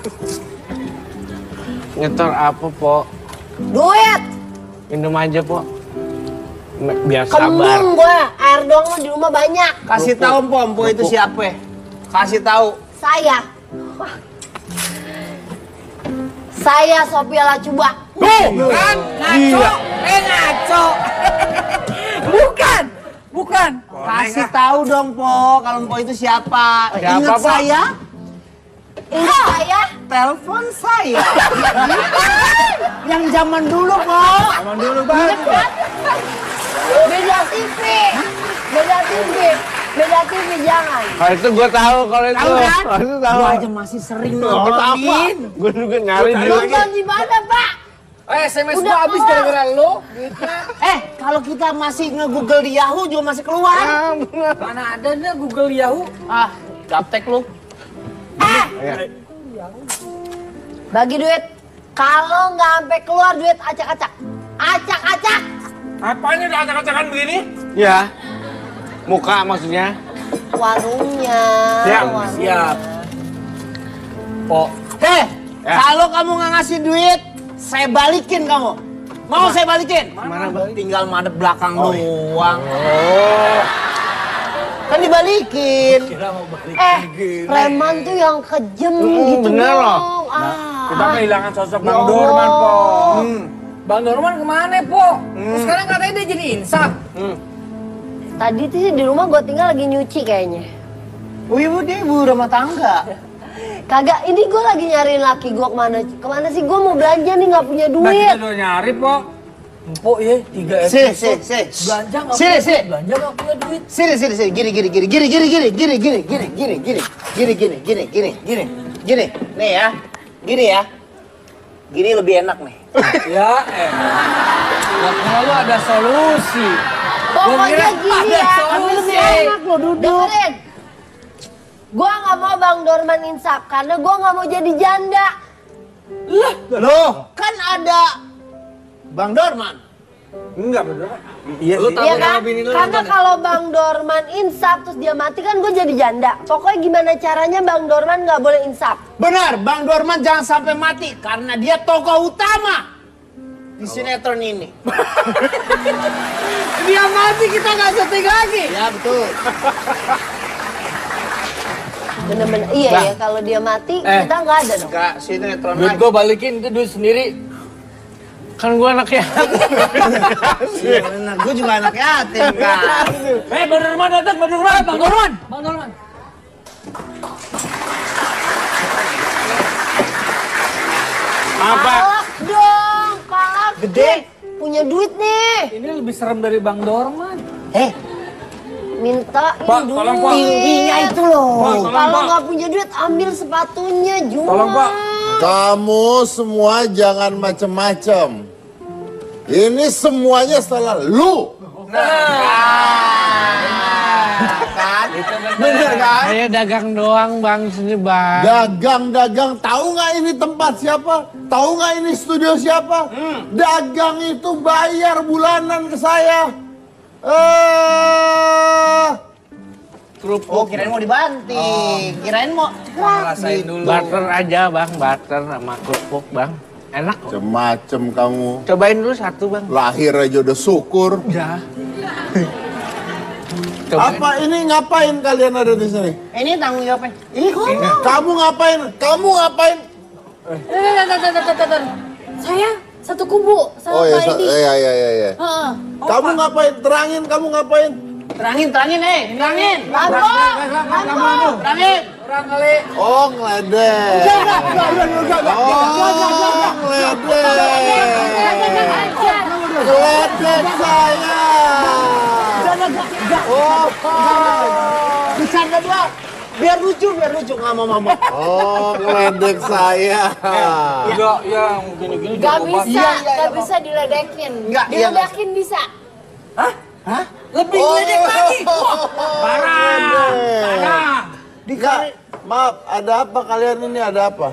Nyetor apa, Po? Duit. Minum aja, Po. Biar sabar. Kembung gua. Air doang di rumah banyak. Kasih tahu Pompo itu siapa? Kasih tahu. Saya. Saya Sophia Lacuba. Bukan, ngaco. Ngaco. Bukan. Kasih tahu dong, Po, kalau Po itu siapa. Ingat Po? saya? Ingat saya? Telepon saya. Yang zaman dulu, Po. Zaman dulu, Bang. Beda TV. Beda TV jangan. Kalau itu gue tahu kalau itu. Tahu kan? Kalau itu tahu. Gua aja masih sering Apa? nontonin. Gue juga nyari dulu. Nonton di mana, Pak? SMS Udah gua habis keluar. gara-gara lu. Kalau kita masih nge-google di Yahoo juga masih keluar. Mana ada nih Google Yahoo? Gaptek lu. Bagi duit. Kalau nggak sampai keluar duit acak-acak. Acak-acak. Apa ini udah acak-acakan begini? Ya. Muka maksudnya. Warungnya. Siap. Po. Kalau kamu nggak ngasih duit, saya balikin kamu. Mau saya balikin? Mana, Bang? Tinggal madep belakang doang. Kan dibalikin. Preman tuh yang kejem gitu bener loh. dong. Kita kehilangan sosok Bang Dorman, Po. Bang Dorman kemana, Po? Terus sekarang katanya dia jadi insaf. Tadi tuh sih di rumah gue tinggal lagi nyuci kayaknya. Dia ibu rumah tangga. Kagak, ini gue lagi nyariin laki gue kemana sih? Gue mau belanja nih nggak punya Nah, duit. kita udah nyari, Po. Po ya, 3 Sini. Belanja nggak Sini, punya sini. duit. Belanja nggak punya duit. Sini. Gini. Nih ya. Gini lebih enak nih. Ya, kalau lu ada solusi. Pokoknya gini ya, solusi. lebih enak lo duduk. Dengerin. Gue nggak mau Bang Dorman insaf karena gue nggak mau jadi janda. Loh, kan ada Bang Dorman. Enggak, bener. Iya, Iya kan? Karena kalau Bang Dorman insaf terus dia mati kan gue jadi janda. Pokoknya gimana caranya Bang Dorman nggak boleh insaf. Benar, Bang Dorman jangan sampai mati karena dia tokoh utama di sinetron ini. dia mati kita nggak syuting lagi. Ya betul. Bener-bener iya ya kalau dia mati kita nggak ada dong. Enggak sinetron Duit lagi. gua balikin itu duit sendiri. Kan gue anak yatim. Iya benar, gue juga anak yatim kan. Bang Dorman datang, Bang Dorman. Bang Dorman. Apa? Palak dong, palak. Gede. Punya duit nih. Ini lebih serem dari Bang Dorman. Minta Pak, tolong, Pak. tingginya itu loh. Pak, tolong, Kalau Pak. nggak punya duit ambil sepatunya jual. Tolong, Pak. Kamu semua jangan macem-macem. Ini semuanya salah lu. Bener kan? Saya dagang doang, Bang, sini, Bang. Dagang, tahu nggak ini tempat siapa? Tahu nggak ini studio siapa? Dagang itu bayar bulanan ke saya. Oh kirain mau dibanting, kirain mau Rasain dulu. Barter aja, Bang. Barter sama kerupuk, Bang. Enak kok. Macem kamu. Cobain dulu satu, Bang. Lahir aja udah syukur. Ya. Cobain. Apa ini ngapain kalian ada di sini? Ini tanggung jawabnya. Kamu ngapain? Kamu ngapain? Saya satu kubu sama Oh ya, Pak Edi. iya. Heeh. Kamu ngapain? Terangin, kamu ngapain? Terangin. Terangin. Orang kali. Oh, ngeledek. Oh, ngeledek. Ngeledek saya. Oh, Bercanda doang. Biar lucu nggak mau mama. oh, ngeledek saya. Ya, gini-gini. Gak bisa diledekin. Nggak, iya, Diledekin bisa. Lebih ngeledek lagi. Parah. Maaf, ada apa kalian ini? Ada apa?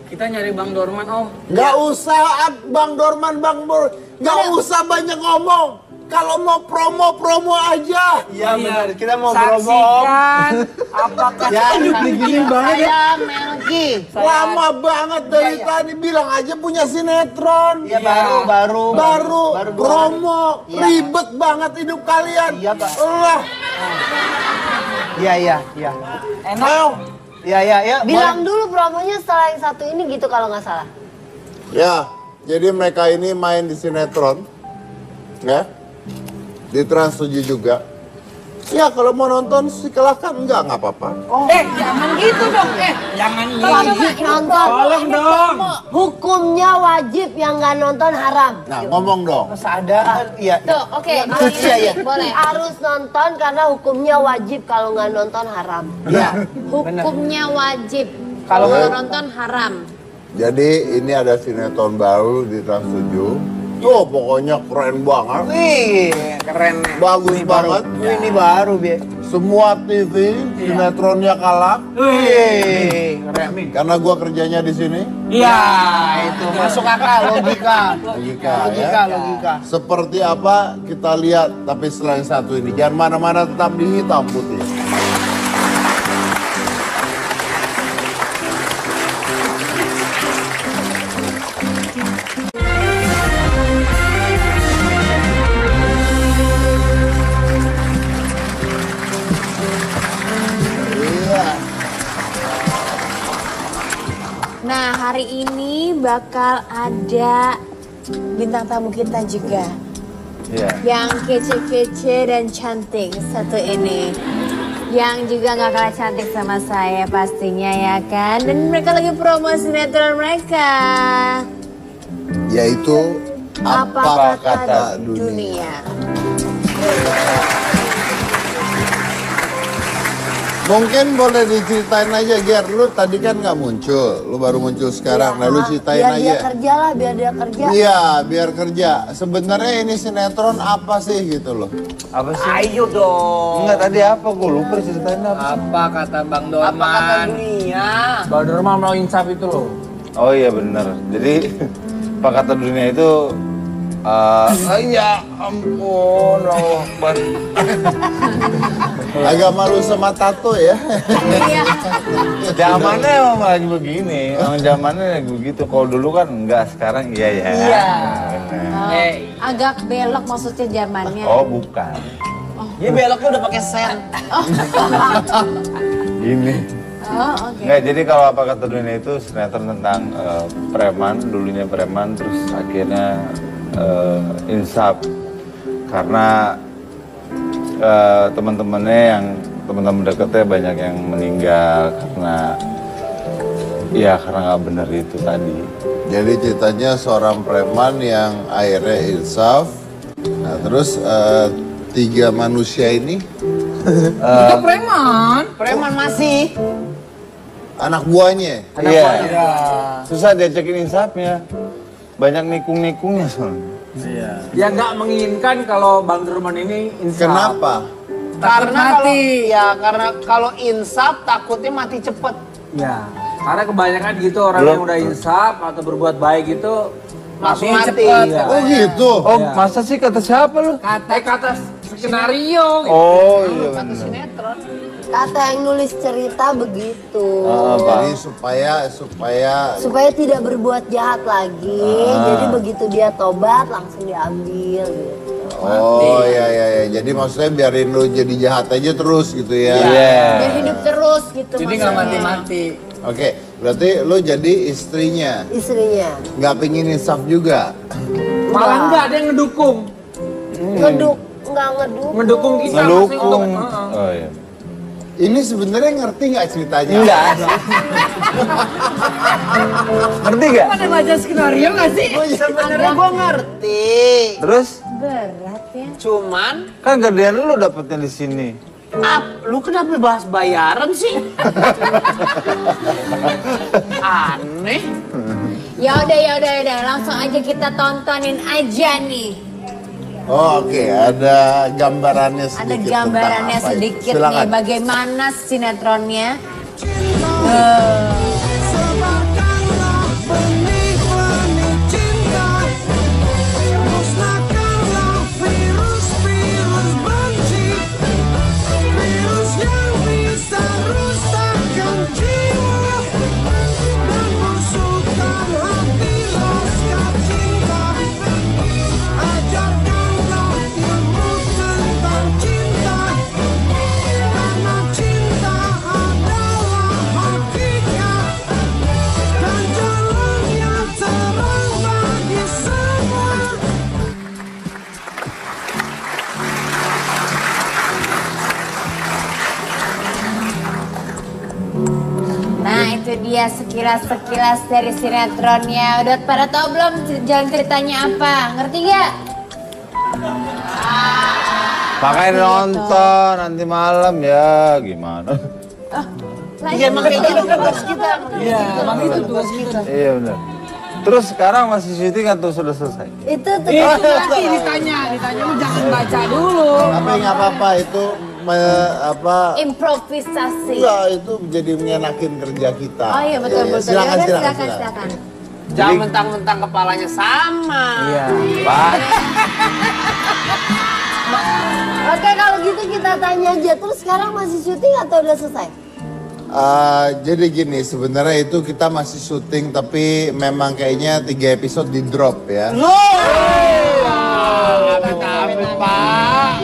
Kita nyari Bang Dorman, Om. Nggak usah Bang Dorman, Bang Bor. Nggak usah banyak ngomong. Kalau mau promo aja. Iya benar, kita mau promo. Saksikan apakah Ya, Gini banget ya. saya Melki. Lama banget dari tadi bilang aja punya sinetron. Iya baru. Promo. Iya. Ribet banget hidup kalian. Iya, Pak. Lah. Iya. Ayo. Ya. Bilang dulu promonya setelah yang satu ini gitu kalau nggak salah. Ya, jadi mereka ini main di sinetron, ya, di Trans 7 juga. Ya kalau mau nonton silakan, nggak apa-apa. Jangan gitu dong. Jangan Wajib nonton. Tolong dong. Hukumnya wajib, yang nggak nonton haram. Nah, ngomong dong. Sadar, iya. Tuh, oke. Iya. Boleh. Harus nonton karena hukumnya wajib, kalau nggak nonton haram. Iya. Hukumnya wajib. Kalau Kalau nggak- nonton haram. Jadi ini ada sinetron baru di Trans 7. Tuh pokoknya keren banget. Wih, keren. Bagus banget. Ini baru, Bi. Semua TV sinetronnya kalah. Wih, keren. Karena gua kerjanya di sini. Iya, itu masuk akal, logika. Logika. Seperti apa kita lihat, tapi selain satu ini jangan mana-mana, tetap di Hitam Putih. Nah, hari ini bakal ada bintang tamu kita juga. Iya. Yang kece-kece dan cantik satu ini. Yang juga gak kalah cantik sama saya pastinya ya kan. Dan mereka lagi promo sinetron mereka. Yaitu Apa Apa Kata Dunia. Mungkin boleh diceritain aja, Ger. Lu tadi kan nggak muncul, lu baru muncul sekarang. Nah, lu ceritain biar dia aja. kerja lah, biar dia kerja. Iya, biar kerja. Sebenarnya ini sinetron apa sih gitu loh? Apa sih? Ayo dong. Enggak, tadi apa? Gue lupa ceritain apa. Apa kata Bang Apa kata Dorman? dunia? Bang Dorman mau insaf itu loh. Oh iya benar. Jadi Apa Kata Dunia itu ya ampun, Allah Akbar. Agak malu sama tato ya. Iya. Zamannya emang lagi begini, emang zamannya lagi begitu. Kalau dulu kan enggak, sekarang iya ya. Iya. Agak belok maksudnya zamannya. Oh bukan, Dia beloknya udah pakai sen. gini. Oh, oke. Nggak, jadi kalau Apa Kata Dunia itu sinetron tentang preman, dulunya preman, terus akhirnya insaf karena teman-temannya yang teman-teman dekatnya banyak yang meninggal karena nggak benar itu tadi. Jadi ceritanya seorang preman yang akhirnya insaf. Nah, terus 3 manusia ini Itu preman. Preman masih. anak buahnya. Iya. Susah diajakin insafnya. Banyak nikung-nikungnya soalnya. Ya nggak menginginkan kalau Bang Dorman ini insaf. Kenapa? Karena kalau insaf takutnya mati cepet. Ya, karena kebanyakan gitu orang yang udah insaf atau berbuat baik itu Langsung mati. Iya. Oh gitu. Oh masa sih, kata siapa lu? Kata skenario gitu. Oh iya Kata benar. sinetron. Kata yang nulis cerita begitu. Jadi supaya Supaya tidak berbuat jahat lagi. Jadi begitu dia tobat langsung diambil gitu. oh ya. Jadi maksudnya biarin lu jadi jahat aja terus gitu ya. Iya. Biar hidup terus gitu Jadi nggak maksudnya. mati-mati. Oke, berarti lu jadi istrinya. Istrinya. Nggak pingin insaf juga. Malah nggak ada yang ngedukung. Ngedukung kita. Ngelukung. maksudnya untuk- Oh iya. Ini sebenarnya ngerti nggak ceritanya? Enggak. Ngerti gak? Ada baca skenario nggak sih? Sebenarnya gue ngerti. Terus Berat ya. Cuman, kan gedean lu dapetnya di sini. lu kenapa bahas bayaran sih? Aneh. Ya udah, langsung aja kita tontonin aja nih. Oh, oke, ada gambarannya sedikit. Ada gambarannya tentang apa itu. sedikit nih Silakan. bagaimana sinetronnya. Cinta adalah hati sekilas dari sinetronnya. Udah pada tahu belum jalan ceritanya apa? Ngerti gak? Pakai nonton nanti malam ya, gimana? Iya, emang kayak gitu kan tugas kita. Iya, emang itu tugas kita. Iya benar. Terus sekarang masih syuting atau sudah selesai? Itu tuh. Itu nanti ditanya lu jangan baca dulu. Tapi nggak apa-apa itu Improvisasi. Enggak, itu jadi menyenakin kerja kita. Oh iya betul. Silakan. Jangan mentang-mentang kepalanya sama. Iya. Pak. Oke, kalau gitu kita tanya aja. Terus sekarang masih syuting atau udah selesai? Jadi gini, sebenarnya itu kita masih syuting tapi memang kayaknya 3 episode di drop ya. Pak.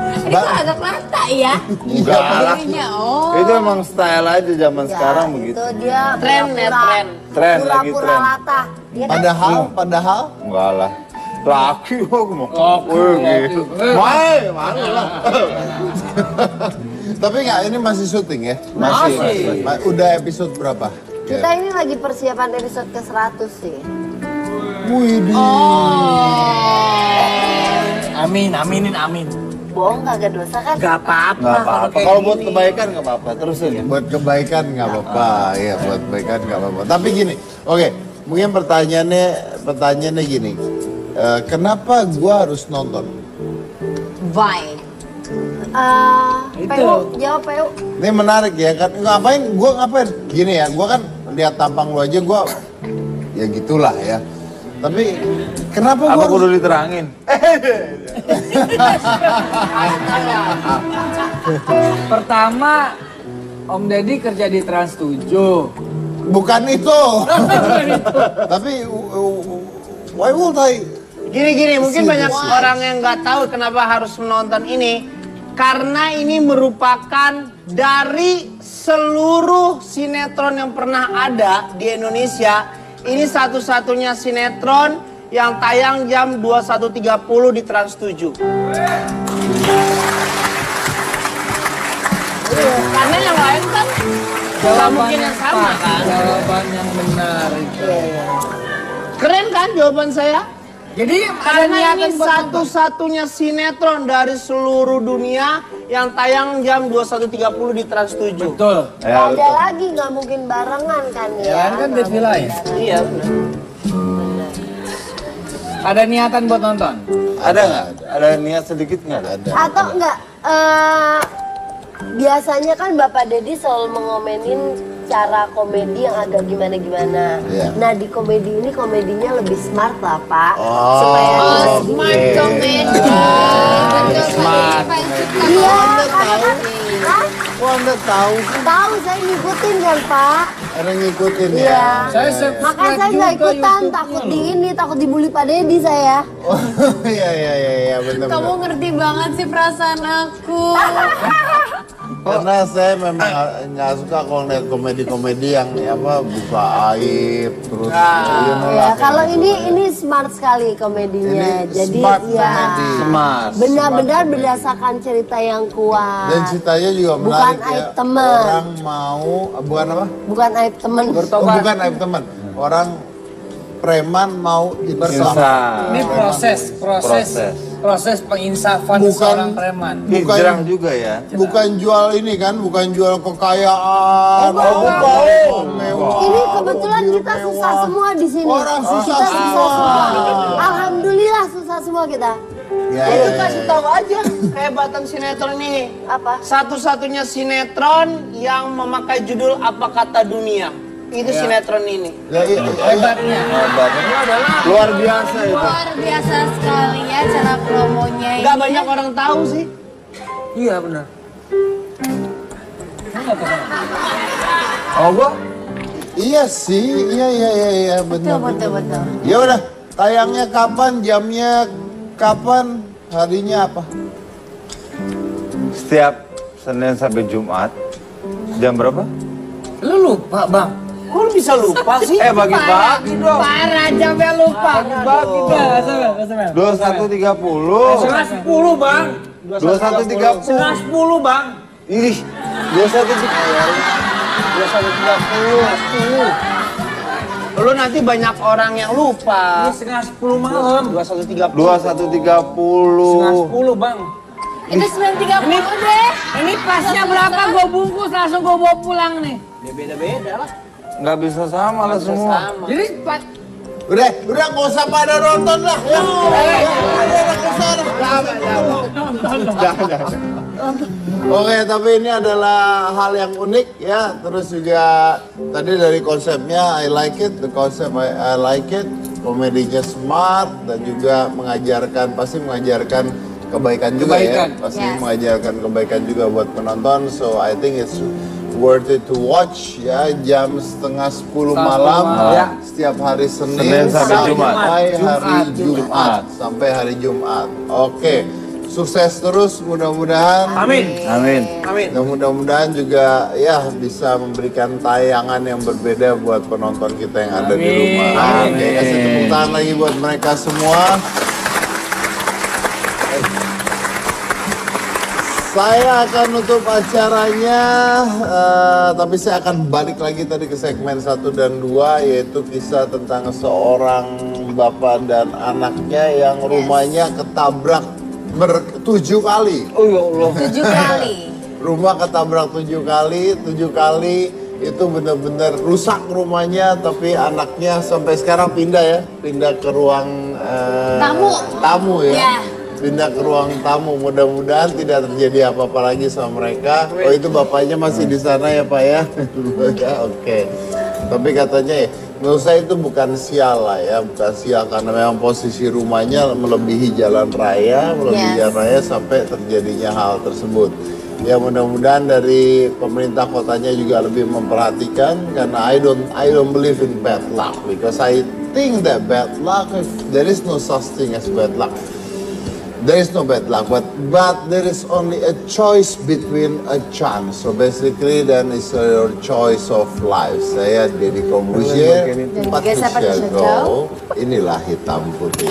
Ini kok agak lata ya? Enggak lah. Oh. Itu emang style aja zaman sekarang begitu. Itu dia Tren ya, tren. Tren lagi pura-pura tren. lata. Iya kan? Padahal Enggak lah. Laki aku mau. Gitu. Mana lah. Tapi nggak, ini masih syuting ya? Masih. Udah episode berapa? Kita ini lagi persiapan episode ke 100 sih. Widih. Amin. Bohong kagak dosa kan? Gak apa-apa. Enggak apa-apa. Kalau buat kebaikan enggak apa-apa. Terusin ya. Buat kebaikan nggak apa-apa, ya buat kebaikan nggak apa-apa. Tapi gini, oke, mungkin pertanyaannya gini, kenapa gua harus nonton? Why? PU, jawab PU. Ini menarik ya kan? Ngapain? Gini ya, gua kan lihat tampang lu aja, gua ya gitulah ya. Tapi kenapa Apa gua kudu diterangin? Pertama, Om Deddy kerja di Trans 7. bukan itu? Tapi why would I? Gini, mungkin See banyak this. orang yang nggak tahu kenapa harus menonton ini. Karena ini merupakan dari seluruh sinetron yang pernah ada di Indonesia. Ini satu-satunya sinetron yang tayang jam 21.30 di Trans 7. Karena yang lain kan nggak mungkin yang sama kan. Jawaban yang benar itu. Keren kan jawaban saya? Jadi Karena ini satu-satunya sinetron dari seluruh dunia yang tayang jam 21.30 di Trans 7. Betul. Gak ada lagi, nggak mungkin barengan kan ya? Ya kan Nggak TV mungkin lain. barengan. Iya benar. Ada niatan buat nonton? Ada nggak? Ada niat sedikit nggak? Ada. Atau enggak, biasanya kan Bapak Deddy selalu mengomenin cara komedi yang agak gimana-gimana. Iya. Nah di komedi ini komedinya lebih smart lah Pak. Oh, Supaya Smart comedy. Smart. Iya, karena kan, Hah? Kok Anda tahu sih? Tahu saya ngikutin kan Pak. Ada ngikutin ya? Iya. Saya subscribe Makanya saya nggak juga ikutan, YouTube-nya takut dibully Pak Deddy saya. Oh, iya, benar. Kamu ngerti banget sih perasaan aku. Karena saya memang nggak suka kalau lihat komedi-komedi yang buka aib terus. Ya, kalau ini smart sekali komedinya. Ini Jadi smart ya comedy. Smart. benar-benar berdasarkan cerita yang kuat. Dan ceritanya juga Bukan menarik ya. aib teman. Orang mau, bukan apa? Bukan aib temen. Bukan aib teman. Orang preman mau insaf. Ini proses penginsafan Bukan- seorang preman. Hijrah juga ya. Bukan jual ini kan, bukan jual kekayaan. bukan. Mewah. Ini kebetulan kita mobil susah mewah. semua di sini. Orang susah kita semua. Alhamdulillah susah semua kita. Ya, Itu ya, kasih ya. tahu aja kehebatan sinetron ini. Apa? Satu-satunya sinetron yang memakai judul Apa Kata Dunia. Itu sinetron ini. Ya, iya, Hebatnya. Luar biasa itu. Luar biasa sekali ya cara promonya ini. Nggak banyak orang tahu sih. Iya benar. Oh gua? Iya sih, iya, benar. Betul. Ya udah, tayangnya kapan, jamnya kapan, harinya apa? Setiap Senin sampai Jumat. Jam berapa? Lu lupa bang. Kok lu bisa lupa sih? Bagi-bagi dong. Parah jamnya lupa. Bagi-bagi dong. 21.30. Setengah 10 bang. 21.30. Setengah 10 bang. Ih, 21.30. Lu nanti banyak orang yang lupa. Ini setengah 10 malam. 21.30. 21.30. Setengah 10 bang. Itu 9.30 deh. Ini pasnya berapa gue bungkus langsung gue bawa pulang nih. Ya beda-beda lah. Nggak bisa sama lah semua. Jadi Udah nggak usah pada nonton lah. Ya. Oke, tapi ini adalah hal yang unik ya. Terus juga tadi dari konsepnya I like it, the concept I like it. Komedinya smart dan juga pasti mengajarkan kebaikan juga ya. Pasti mengajarkan kebaikan juga buat penonton. So I think it's worth it to watch ya, jam setengah 10 malam ya. Setiap hari Senin sampai hari Jumat. Oke. Sukses terus mudah-mudahan. Amin. Dan mudah-mudahan juga ya bisa memberikan tayangan yang berbeda buat penonton kita yang ada di rumah. Oke, kasih tepuk tangan lagi buat mereka semua. Saya akan nutup acaranya, tapi saya akan balik lagi tadi ke segmen 1 dan 2, yaitu kisah tentang seorang bapak dan anaknya yang rumahnya ketabrak 7 kali. Oh ya Allah. 7 kali. Rumah ketabrak 7 kali itu benar-benar rusak rumahnya, tapi anaknya sampai sekarang pindah ke ruang tamu ya. Yeah. Pindah ke ruang tamu, mudah-mudahan tidak terjadi apa-apa lagi sama mereka. Oh itu bapaknya masih di sana ya Pak ya? Oke. Tapi katanya ya, menurut saya itu bukan sial lah ya, bukan sial karena memang posisi rumahnya melebihi jalan raya, sampai terjadinya hal tersebut. Ya mudah-mudahan dari pemerintah kotanya juga lebih memperhatikan karena I don't believe in bad luck because I think that bad luck, there is no such thing as bad luck. There is no bad luck, but there is only a choice between a chance. So basically, then it's your choice of life. Saya Deddy Corbuzier, Patricia Go. Inilah Hitam Putih.